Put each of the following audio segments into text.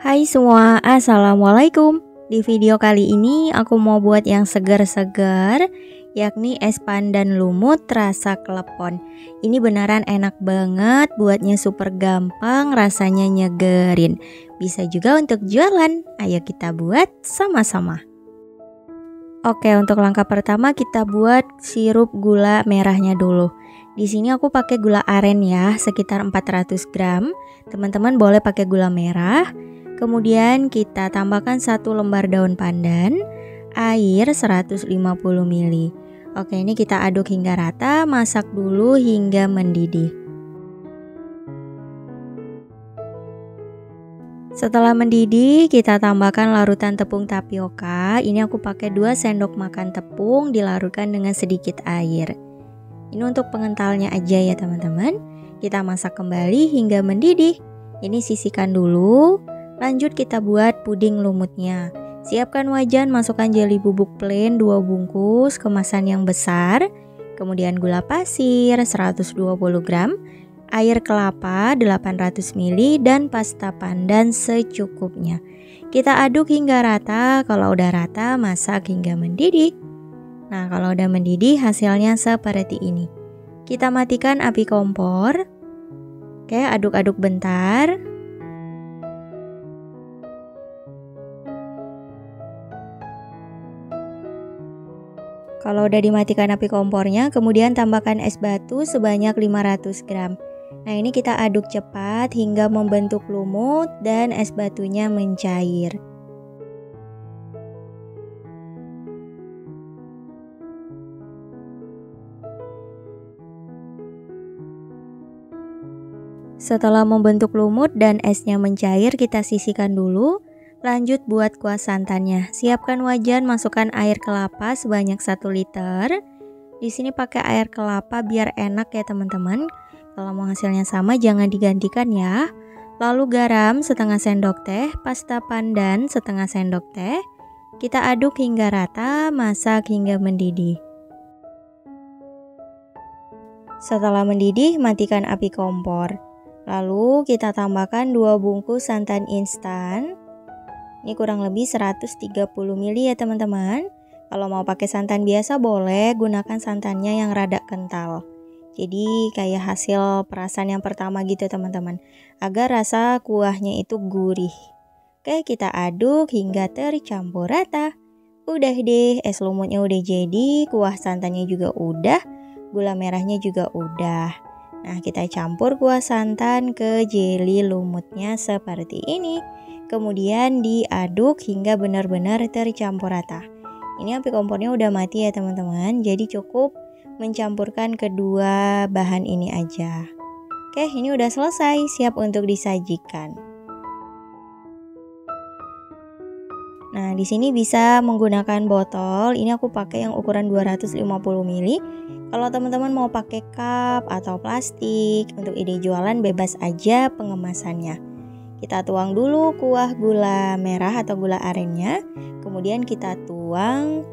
Hai semua, Assalamualaikum. Di video kali ini aku mau buat yang segar-segar, yakni es pandan lumut rasa klepon. Ini beneran enak banget, buatnya super gampang, rasanya nyegerin. Bisa juga untuk jualan, ayo kita buat sama-sama. Oke, untuk langkah pertama kita buat sirup gula merahnya dulu. Di sini aku pakai gula aren ya, sekitar 400 gram. Teman-teman boleh pakai gula merah. Kemudian kita tambahkan 1 lembar daun pandan, air 150 ml. Oke, ini kita aduk hingga rata, masak dulu hingga mendidih. Setelah mendidih, kita tambahkan larutan tepung tapioka. Ini aku pakai 2 sendok makan tepung dilarutkan dengan sedikit air. Ini untuk pengentalnya aja ya teman-teman. Kita masak kembali hingga mendidih. Ini sisihkan dulu. Lanjut kita buat puding lumutnya. Siapkan wajan, masukkan jeli bubuk plain 2 bungkus, kemasan yang besar. Kemudian gula pasir 120 gram, air kelapa 800 ml, dan pasta pandan secukupnya. Kita aduk hingga rata. Kalau udah rata, masak hingga mendidih. Nah, kalau udah mendidih hasilnya seperti ini. Kita matikan api kompor. Oke, aduk-aduk bentar. Kalau udah dimatikan api kompornya, kemudian tambahkan es batu sebanyak 500 gram. Nah, ini kita aduk cepat hingga membentuk lumut dan es batunya mencair. Setelah membentuk lumut dan esnya mencair, kita sisihkan dulu. Lanjut buat kuah santannya. Siapkan wajan, masukkan air kelapa sebanyak 1 liter. Di sini pakai air kelapa biar enak ya teman-teman. Kalau mau hasilnya sama jangan digantikan ya. Lalu garam setengah sendok teh, pasta pandan setengah sendok teh. Kita aduk hingga rata, masak hingga mendidih. Setelah mendidih, matikan api kompor. Lalu kita tambahkan 2 bungkus santan instan. Ini kurang lebih 130 ml ya teman-teman. Kalau mau pakai santan biasa boleh, gunakan santannya yang rada kental. Jadi kayak hasil perasan yang pertama gitu teman-teman. Agar rasa kuahnya itu gurih. Oke, kita aduk hingga tercampur rata. Udah deh, es lumutnya udah jadi, kuah santannya juga udah, gula merahnya juga udah. Nah, kita campur kuah santan ke jeli lumutnya seperti ini. Kemudian diaduk hingga benar-benar tercampur rata. Ini api kompornya udah mati ya teman-teman. Jadi cukup mencampurkan kedua bahan ini aja. Oke, ini udah selesai, siap untuk disajikan. Nah, di sini bisa menggunakan botol. Ini aku pakai yang ukuran 250 ml. Kalau teman-teman mau pakai cup atau plastik, untuk ide jualan bebas aja pengemasannya. Kita tuang dulu kuah gula merah atau gula arennya. Kemudian kita tuang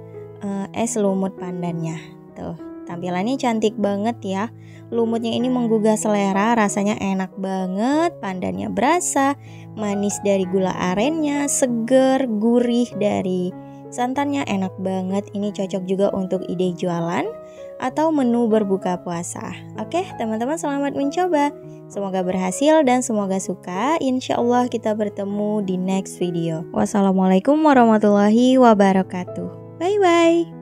es lumut pandannya. Tuh, tampilannya cantik banget ya. Lumutnya ini menggugah selera, rasanya enak banget. Pandannya berasa, manis dari gula arennya, seger, gurih dari santannya, enak banget. Ini cocok juga untuk ide jualan atau menu berbuka puasa. Oke teman-teman, selamat mencoba. Semoga berhasil dan semoga suka. Insya Allah kita bertemu di next video. Wassalamualaikum warahmatullahi wabarakatuh. Bye bye.